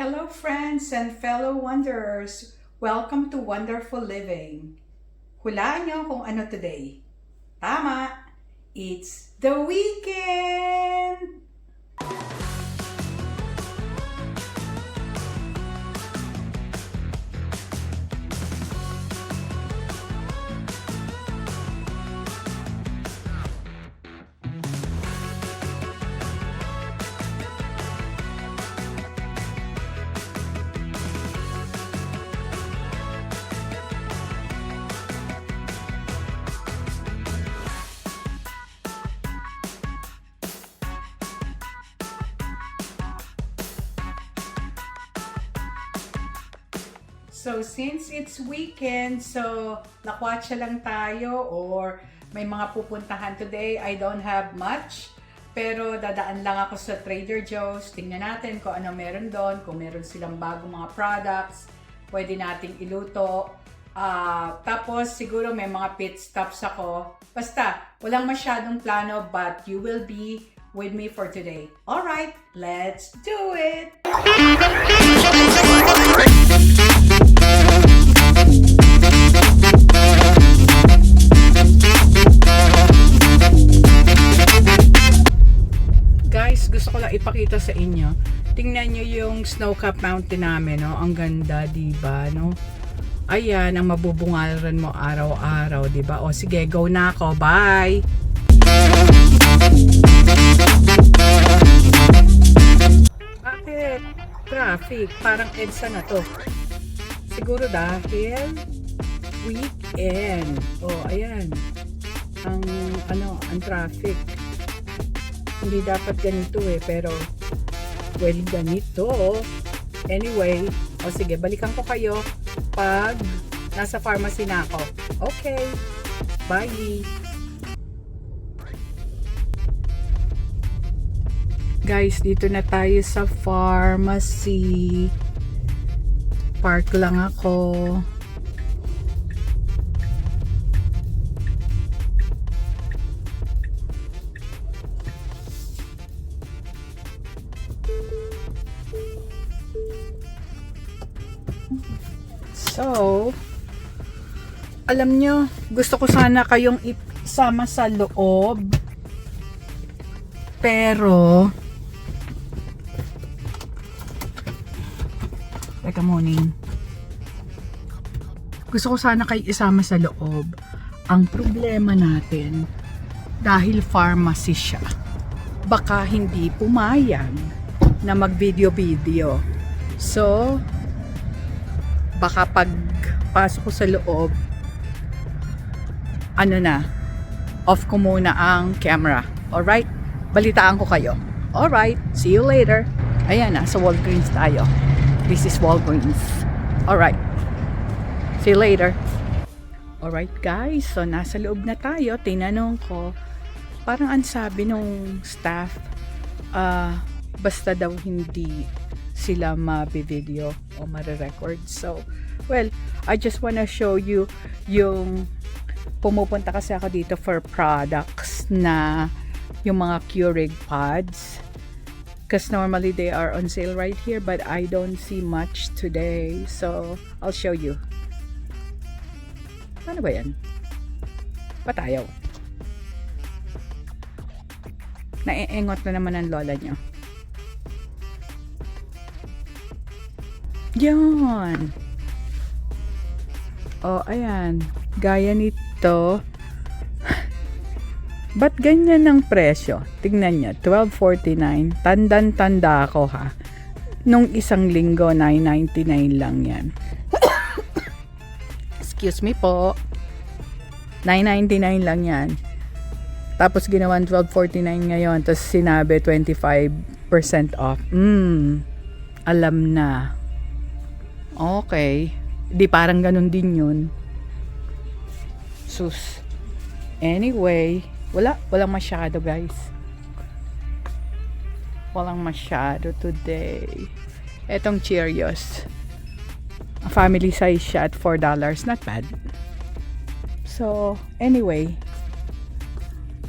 Hello friends and fellow wanderers! Welcome to Wonderful Living. Hulaan niyo kung ano today? Tama! It's the weekend! So since it's weekend, so nakwatsa lang tayo or may mga pupuntahan today. I don't have much, pero dadaan lang ako sa Trader Joe's. Tingnan natin kung ano meron doon, kung meron silang bagong mga products, pwede nating iluto. Tapos siguro may mga pit stops ako. Basta, walang masyadong plano, but you will be with me for today. Alright, let's do it! Guys, gusto ko lang ipakita sa inyo. Tingnan nyo yung Snow-Cap Mountain namin, no? Ang ganda, diba, no? Ayan, ang mabubungaran mo araw-araw, diba? O sige, go na ako. Bye! Bakit? Traffic. Parang EDSA na to. Siguro dahil weekend. Oh, ayan. Ang traffic. Hindi dapat ganito pero well, ganito. Anyway, sige, balikan ko kayo pag nasa pharmacy na ako. Okay. Bye. Guys, dito na tayo sa pharmacy. Park lang ako. So, alam nyo, gusto ko sana kayong isama sa loob. Pero, teka morning. Gusto ko sana kayo isama sa loob. Ang problema natin, dahil pharmacy siya, baka hindi pumayag na mag-video-video. So, baka pag pasok ko sa loob, off ko muna ang camera. Alright? Balitaan ko kayo. Alright, see you later. Ayan na, sa Walgreens tayo. This is Walgreens. Alright, see you later. Alright guys, so nasa loob na tayo. Tinanong ko, parang ang sabi nung staff, basta daw hindi sila mabivideo o marirecord. So, well, I just wanna show you yung pumupunta kasi ako dito for products na yung mga Keurig pods. Because normally they are on sale right here, but I don't see much today. So, I'll show you. Ano ba yan? Patayaw. Naiengot na naman ang lola nyo. Yan. Oh, ayan. Gaya nito. Ba't ganyan ang presyo? Tignan nyo. $12.49. Tandang-tanda ako ha. Nung isang linggo, $9.99 lang yan. Excuse me po. $9.99 lang yan. Tapos ginawan $12.49 ngayon. Tapos sinabi 25% off. Alam na. Okay. Di parang ganun din yun. Sus. Anyway, walang masyado guys. Walang masyado today. Etong Cheerios. Family size siya at $4. Not bad. So, anyway,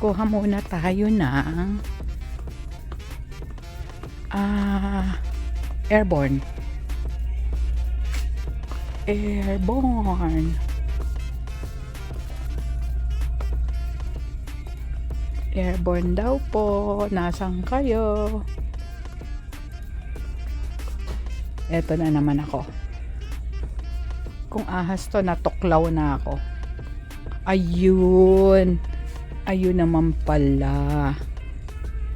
kuha muna tayo ng Airborne. Airborne. Airborne daw po. Nasaan kayo? Eto na naman ako. Kung ahas to, natuklaw na ako. Ayun. Ayun naman pala.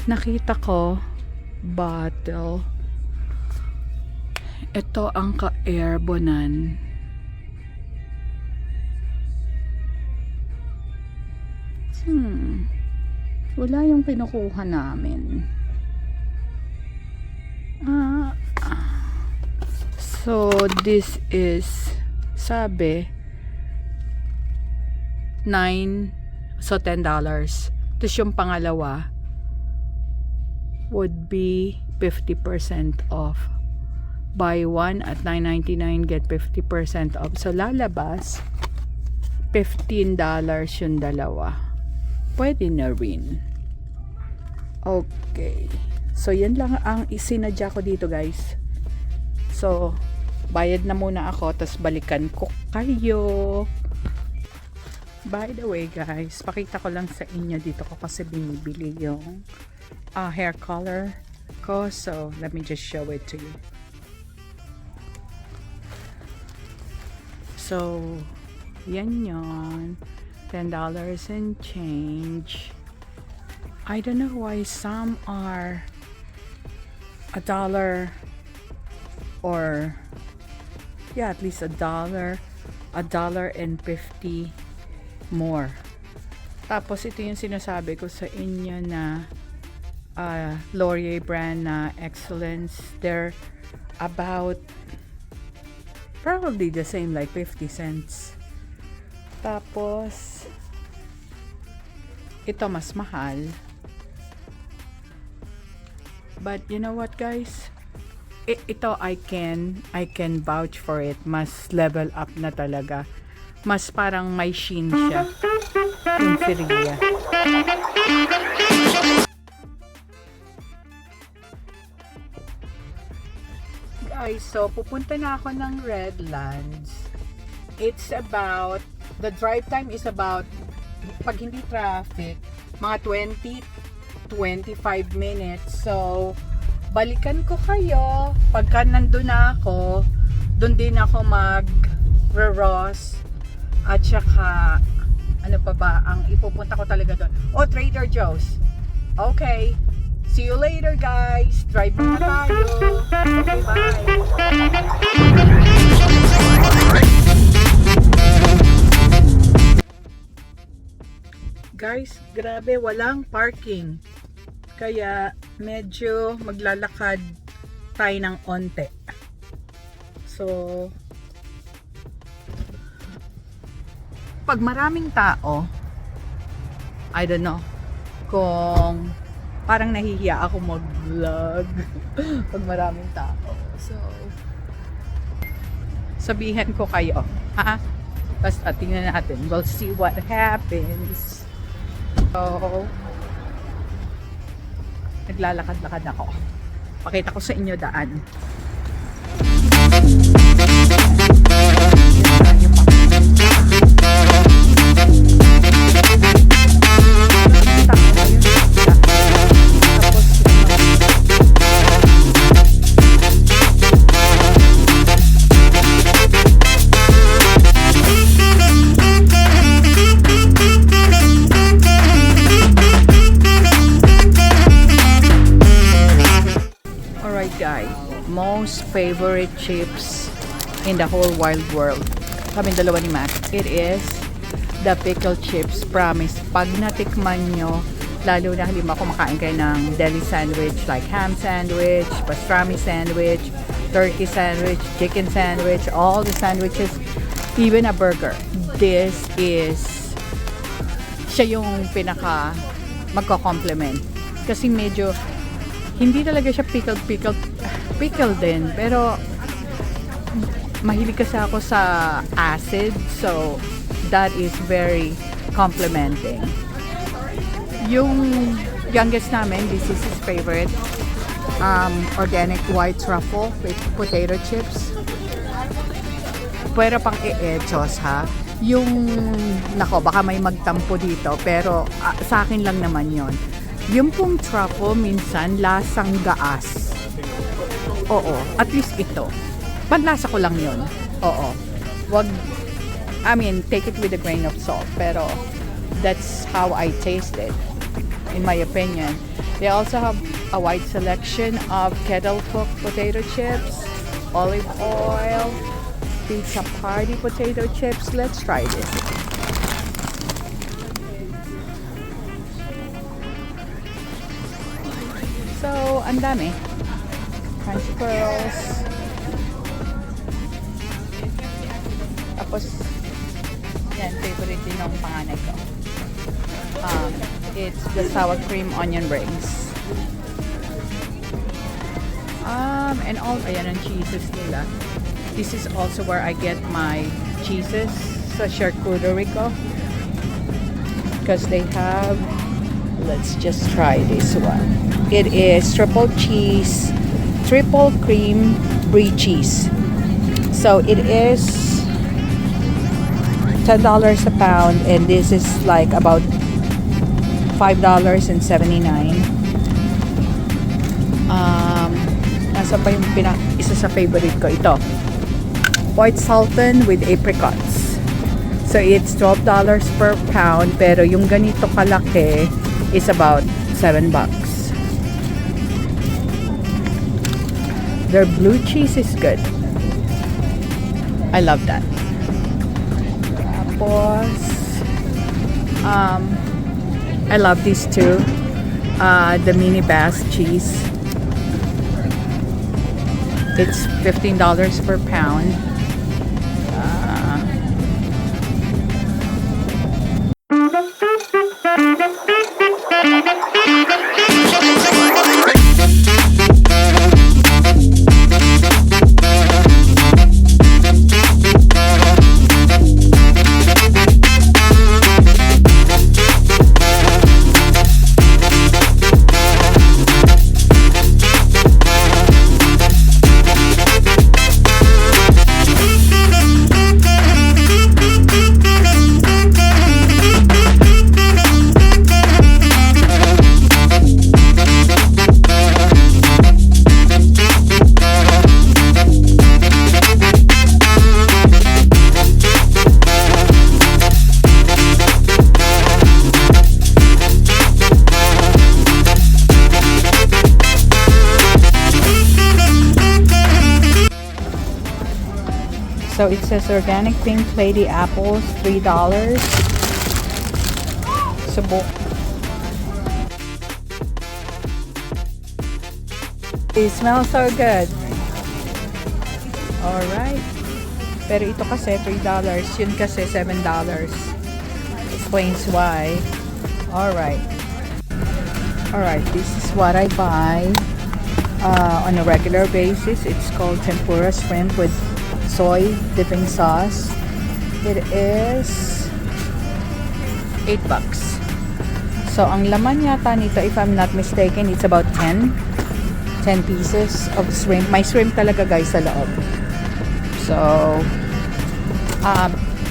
Nakita ko. Bottle. Ito ang ka-airbonan. Wala yung pinukuha namin. So, this is, sabi, 9, so $10. Tapos yung pangalawa would be 50% off. Buy one at $9.99, get 50% off. So, lalabas, $15 yung dalawa. Pwede na rin. Okay. So, yan lang ang isinadya ko dito, guys. So, bayad na muna ako, tapos balikan ko kayo. By the way, guys, pakita ko lang sa inyo, dito ko kasi binibili yung hair color ko. So, let me just show it to you. So, yan yon. $10 and change. I don't know why some are $1 or yeah, at least $1.50 more. Tapos ito yung sinasabi ko sa inyo na Laurier brand na Excellence. They're about probably the same, like 50 cents. Tapos ito mas mahal. But you know what, guys? Ito I can vouch for it. Mas level up na talaga. Mas parang may sheen siya. Yung Siria. Guys, so pupunta na ako ng Redlands. It's about, the drive time is about, pag hindi traffic, mga 20-25 minutes. So, balikan ko kayo. Pagka nandun na ako, dun din ako mag-Ross. At saka, ano pa ba, ang ipupunta ko talaga doon. Oh, Trader Joe's. Okay. See you later, guys. Drive na tayo. Okay, bye. Guys, grabe, walang parking. Kaya medyo maglalakad tayo ng onte. So, pag maraming tao, I don't know, kung parang nahihiya ako mag-vlog pag maraming tao. So, sabihan ko kayo, ha? Basta tingnan natin. We'll see what happens. So, naglalakad-lakad ako. Pakita ko sa inyo daan. Most favorite chips in the whole wide world. Kaming dalawa ni Mac. It is the pickle chips. Promise. Pag natikman nyo, lalo na halimbawa kumakain kayo ng deli sandwich like ham sandwich, pastrami sandwich, turkey sandwich, chicken sandwich, all the sandwiches, even a burger. This is siya yung pinaka magko-complement. Kasi medyo hindi talaga siya pickle din, pero mahilig kasi ako sa acid, so that is very complimenting. Yung youngest namin, this is his favorite, organic white truffle with potato chips. pero pang e-echos ha. Yung, nako, baka may magtampo dito, pero sa akin lang naman yon. Yung pong truffle, minsan, lasang gaas. Oo, at least ito. Panlasa ko lang yon. Oo. Wag, I mean, take it with a grain of salt, pero that's how I taste it, in my opinion. They also have a wide selection of kettle-cooked potato chips, olive oil, Pizza Party potato chips. Let's try this. So, ang dami. Crunchy pearls. Tapos, yan, favorite din ng panganay ko. It's the sour cream onion rings. And all, ayan ang cheeses nila. This is also where I get my cheeses sa charcuterie ko. Because they have, let's just try this one. It is triple cheese, triple cream brie cheese. So it is $10 a pound, and this is like about $5.79. Nasa pa yung isa sa favorite ko, ito. White Sultan with apricots. So it's $12 per pound, pero yung ganito kalaki is about $7. Their blue cheese is good. I love that. Tapos, I love these two. The mini bass cheese. It's $15 per pound. So it says organic pink lady apples, $3. Subok. It smells so good. Alright. Pero ito kasi $3. Yun kasi $7. Explains why. Alright. Alright, this is what I buy on a regular basis. It's called tempura shrimp with soy dipping sauce. It is $8. So ang laman yata nito, if I'm not mistaken, it's about 10 pieces of shrimp. May shrimp talaga guys sa loob. So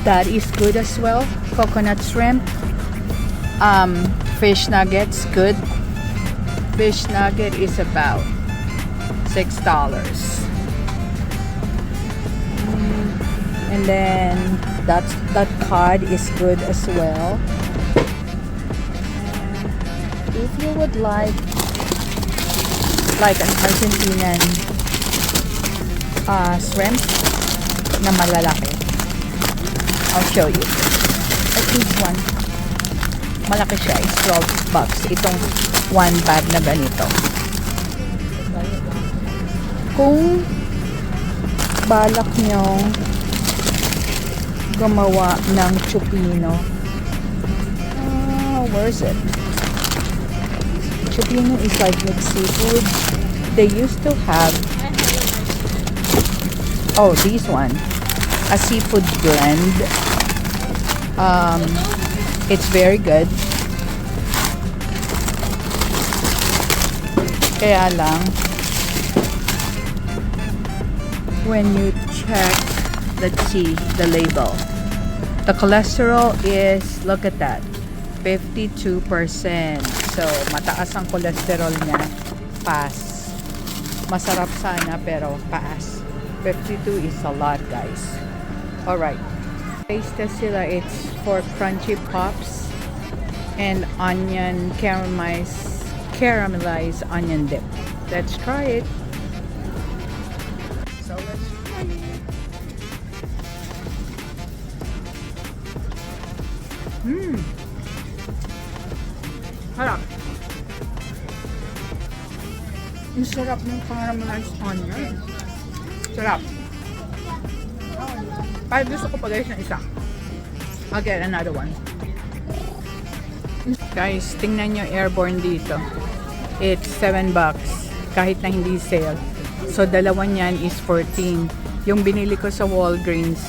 that is good as well. Coconut shrimp. Fish nuggets, good. Fish nugget is about $6. And then that cod is good as well. If you would like an Argentinian shrimp na malalaki, I'll show you. At least one. Malaki siya. It's $12. Itong one bag na ganito. Kung balak nyong gumawa ng chupino. Where is it? Chupino is like mixed seafood. They used to have this one, a seafood blend. It's very good. Kaya lang, when you check Let's see the label. The cholesterol is, look at that, 52%. So, mataas ang cholesterol niya. Pass. Masarap sana pero pass. 52 is a lot, guys. Alright. Taste test sila. It's for crunchy pops and onion caramelized onion dip. Let's try it. So, let's try it. Harap. Ang sarap ng caramelized onion. Sarap. Kahit gusto ko pa guys ng isa. I'll get another one. Guys, tingnan nyo airborne dito. It's $7 kahit na hindi sale. So, dalawa niyan is 14. Yung binili ko sa Walgreens,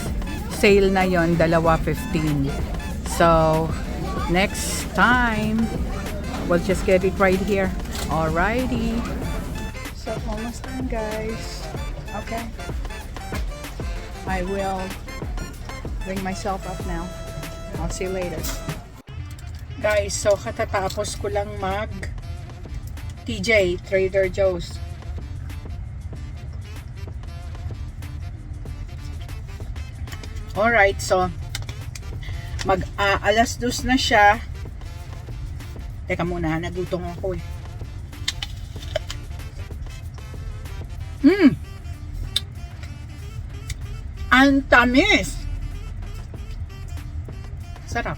sale na yon, dalawa 15. So, next time, we'll just get it right here. Alrighty. So, almost done, guys. Okay. I will bring myself up now. I'll see you later. Guys, so katatapos ko lang mag TJ, Trader Joe's. Alright, so alas 2 na siya. Teka muna, nagutom ako eh. Ang tamis! Sarap.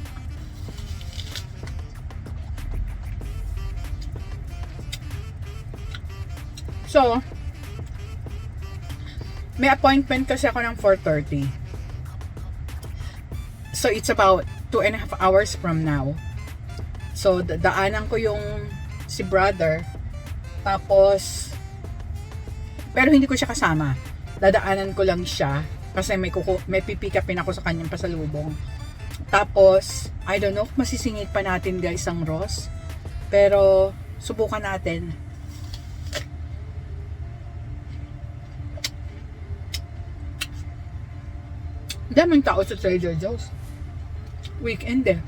So, may appointment kasi ako ng 4:30. So, it's about 2.5 hours from now. So, daanan ko yung si brother. Tapos, pero hindi ko siya kasama. Dadaanan ko lang siya. Kasi may pipick upin ako sa kanyang pasalubong. Tapos, I don't know, masisingit pa natin guys ang Ross. Pero, subukan natin. Daming tao sa Trader Joe's. Weekend eh.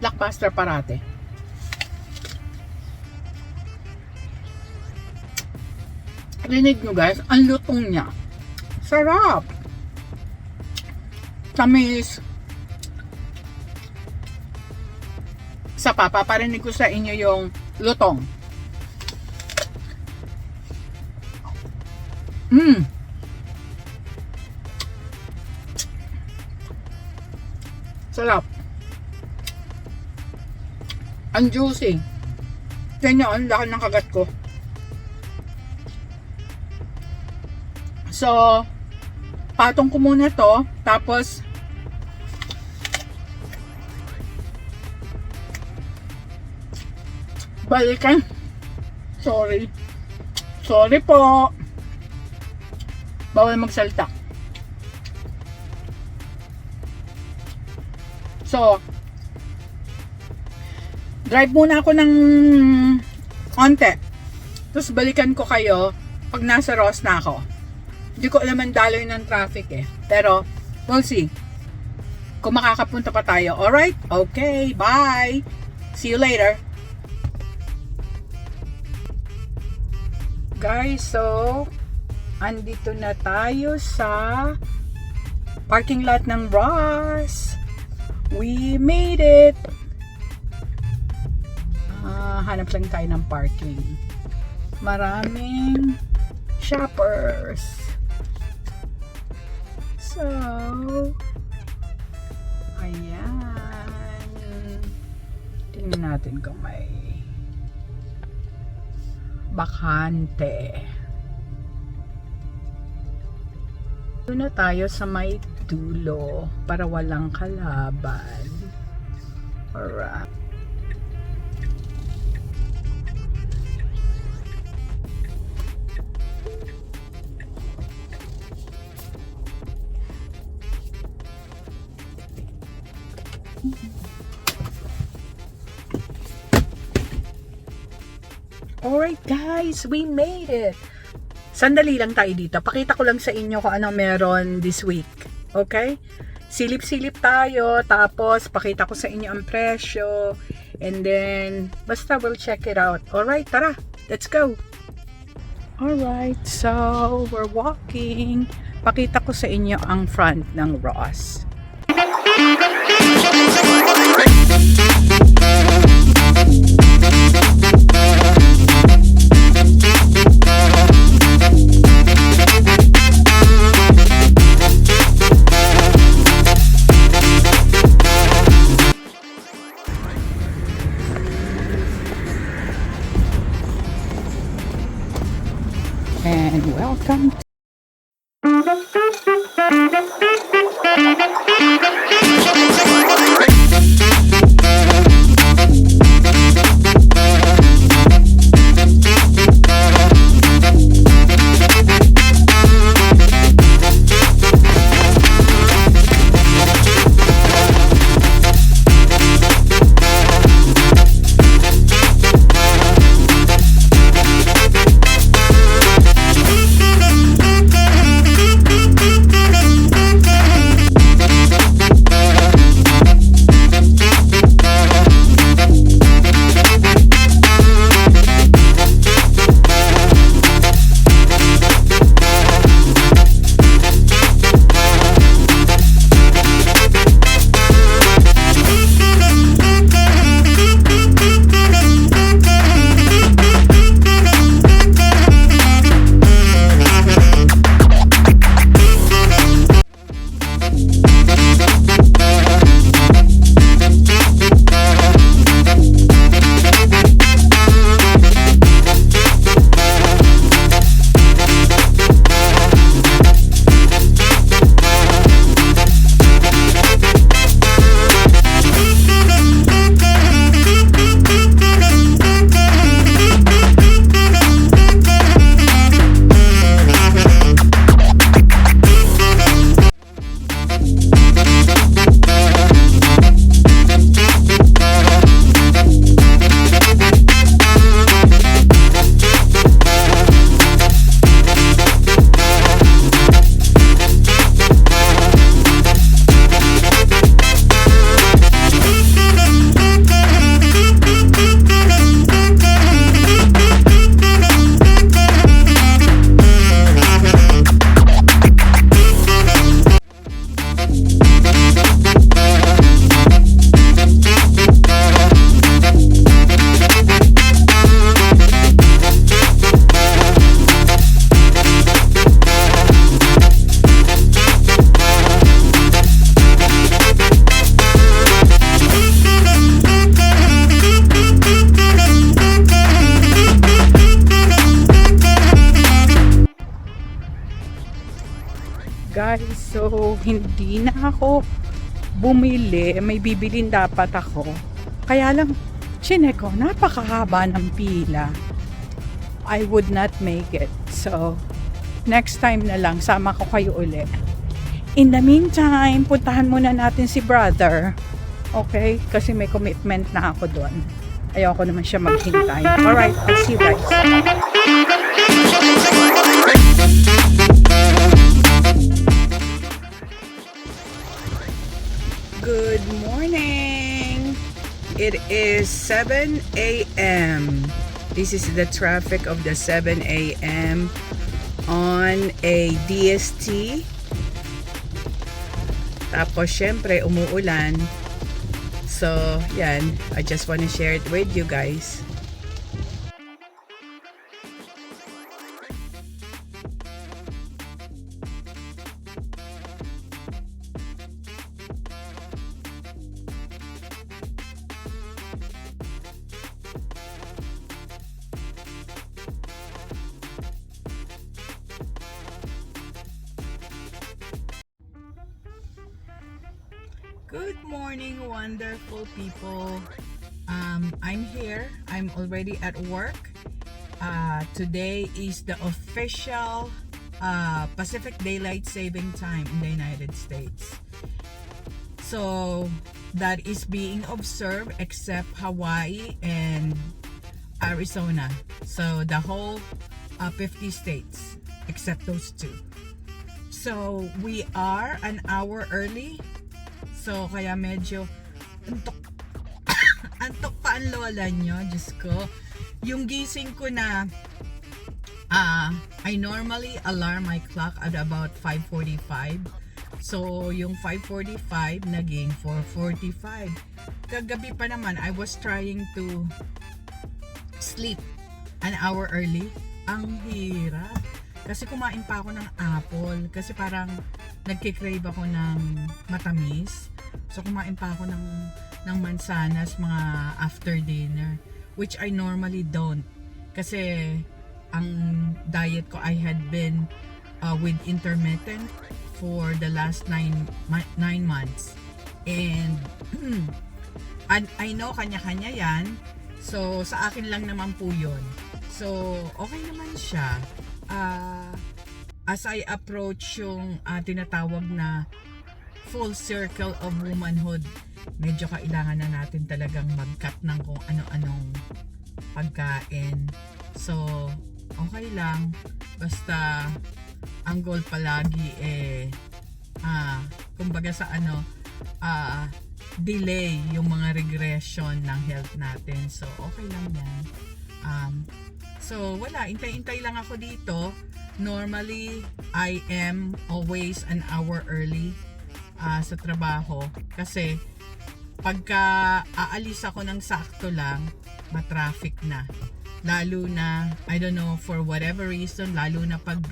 Blockbuster parate. Rinig nyo guys, ang lutong niya. Sarap! Tamis. Isa pa, paparinig ko sa inyo yung lutong. Sarap. Ang juicy. Tignan nyo, ang laki ng kagat ko. So, patong ko muna to. Tapos, balikan. Sorry. Sorry po. Bawal magsalta. So, drive muna ako ng onte. Tapos balikan ko kayo pag nasa Ross na ako. Hindi ko alam ang daloy ng traffic eh. Pero, we'll see. Kung makakapunta pa tayo. Alright? Okay, bye! See you later. Guys, so, andito na tayo sa parking lot ng Ross. We made it! Hanap lang tayo ng parking. Maraming shoppers. So, ayan. Tingnan natin kung may bakante. Doon na tayo sa may dulo para walang kalaban. Alright. Alright guys, we made it! Sandali lang tayo dito. Pakita ko lang sa inyo kung anong meron this week. Okay? Silip-silip tayo, tapos pakita ko sa inyo ang presyo, and then basta we'll check it out. Alright, tara, let's go. Alright, so we're walking. Pakita ko sa inyo ang front ng Ross. And welcome to guys, so hindi na ako bumili, may bibilin dapat ako, kaya lang chinek ko, napakahaba ng pila, I would not make it, so next time na lang, sama ko kayo uli. In the meantime, puntahan muna natin si brother, okay, kasi may commitment na ako doon, ayoko naman siya maghintay. Alright, I'll see you guys. Good morning! It is 7 a.m. This is the traffic of the 7 a.m. on a DST. Tapos syempre umuulan. So yan, I just want to share it with you guys. Good morning, wonderful people. I'm here. I'm already at work. Today is the official Pacific Daylight Saving Time in the United States. So that is being observed except Hawaii and Arizona. So the whole 50 states. except those two. So we are an hour early. So kaya medyo antok antok pa ang lola nyo. Diyos ko. Yung gising ko na I normally alarm my clock at about 5:45. So yung 5:45 naging 4:45. Kagabi pa naman I was trying to sleep an hour early. Ang hirap. Kasi kumain pa ako ng apple. Kasi parang nagkikrave ako ng matamis. So kumain pa ako ng mansanas mga after dinner. Which I normally don't. Kasi ang diet ko, I had been with intermittent for the last 9 months. And I know kanya-kanya yan. So sa akin lang naman po yun. So okay naman siya. As I approach yung tinatawag na full circle of womanhood, medyo kailangan na natin talagang mag-cut ng kung ano-anong pagkain. So okay lang, basta ang goal palagi kumbaga sa delay yung mga regression ng health natin. So okay lang yan. So wala, intay-intay lang ako dito. Normally I am always an hour early sa trabaho kasi pagka aalis ako ng sakto lang, matraffic na. Lalo na, I don't know, for whatever reason, lalo na pag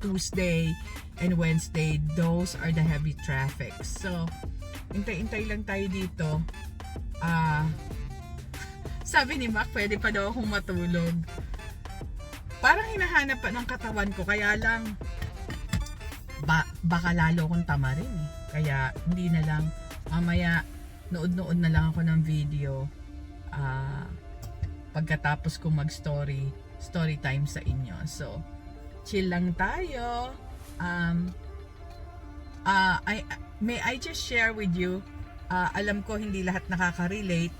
Tuesday and Wednesday, those are the heavy traffic. So, intay-intay lang tayo dito. Sabi ni Mac, pwede pa daw akong matulog. Parang hinahanap pa ng katawan ko, kaya lang, baka lalo akong tamarin eh. Kaya, hindi na lang, mamaya, nood-nood na lang ako ng video. Pagkatapos ko mag-story time sa inyo. So, chill lang tayo. May I just share with you, alam ko hindi lahat nakaka-relate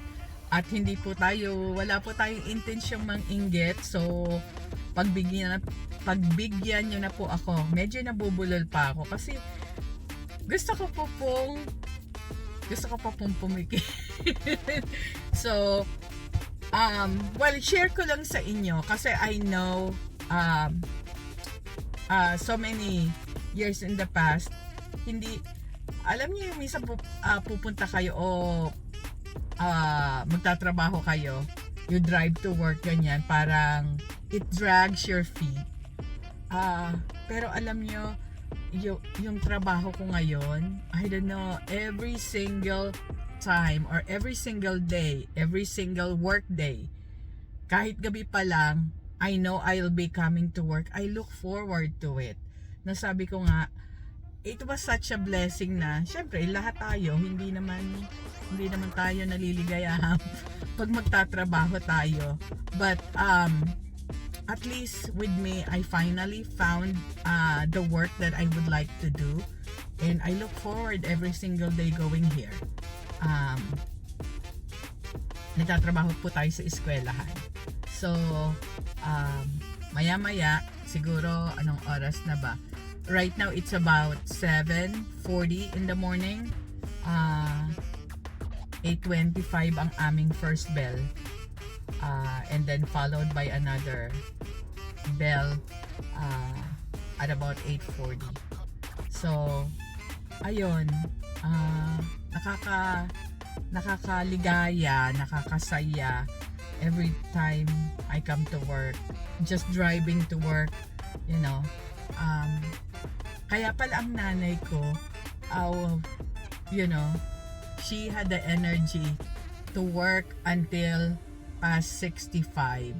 at wala po tayong intensyong mang-inggit. So, pagbigyan nyo na po ako. Medyo nabubulol pa ako kasi gusto ko pa pong pumikit. So, well, share ko lang sa inyo kasi I know so many years in the past, alam niyo yung minsan pupunta kayo o magtatrabaho kayo, you drive to work, ganyan, parang it drags your feet. Pero alam niyo, yung trabaho ko ngayon, I don't know, every single time or every single day, every single work day, kahit gabi pa lang, I know I'll be coming to work. I look forward to it. Nasabi ko nga, it was such a blessing na, syempre, lahat tayo, hindi naman tayo naliligayahan pag magtatrabaho tayo. But, at least with me, I finally found the work that I would like to do. And I look forward every single day going here. Nagtatrabaho po tayo sa eskwelahan. So, maya-maya, siguro anong oras na ba? Right now, it's about 7:40 in the morning. 8:25 ang aming first bell. And then followed by another bell at about 8:40. So, ayun, nakakaligaya, nakakasaya every time I come to work. Just driving to work, you know. Kaya pala ang nanay ko, you know, she had the energy to work until past 65.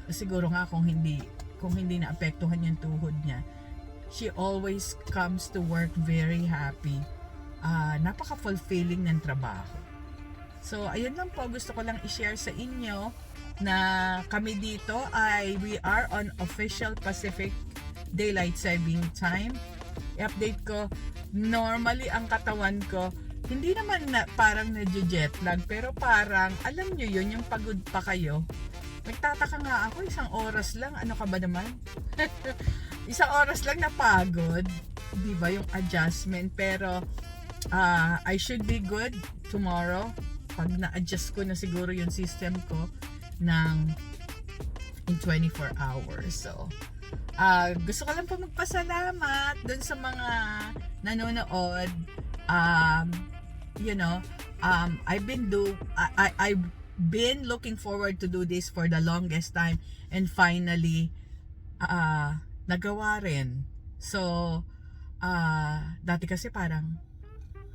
Siguro nga kung hindi naapektuhan yung tuhod niya, she always comes to work very happy. Napaka-fulfilling ng trabaho. So, ayun lang po, gusto ko lang i-share sa inyo na kami dito we are on official Pacific Daylight Saving Time. I-update ko, normally ang katawan ko, hindi naman na parang na-jet lag, pero parang, alam nyo yun, yung pagod pa kayo. Nagtataka nga ako, isang oras lang, ano ka ba naman? Isang oras lang napagod, di ba, yung adjustment. Pero I should be good tomorrow pag na-adjust ko na siguro yung system ko in 24 hours. So gusto ko lang po magpasalamat dun sa mga nanonood. I've been looking forward to do this for the longest time, and finally nagawa rin. So dati kasi parang,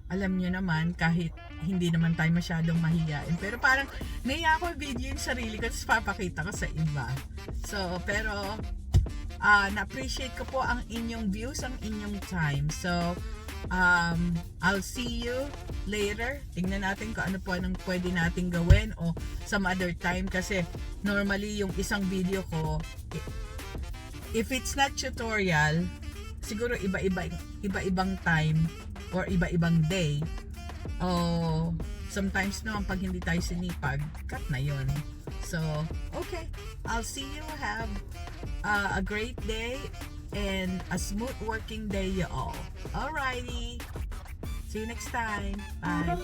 alam nyo naman, kahit hindi naman tayo masyadong mahiyain, pero parang naiya ako video yung sarili ko tapos papakita ko sa iba. So pero na-appreciate ko po ang inyong views, ang inyong time. So I'll see you later. Tingnan natin kung ano po anong pwede natin gawin o some other time, kasi normally yung isang video ko, if it's not tutorial, siguro iba-ibang time or iba-ibang day. Sometimes no, pag hindi tayo sinipag, cut na yun. So okay, I'll see you. Have a great day and a smooth working day, you all. Alrighty, see you next time. Bye.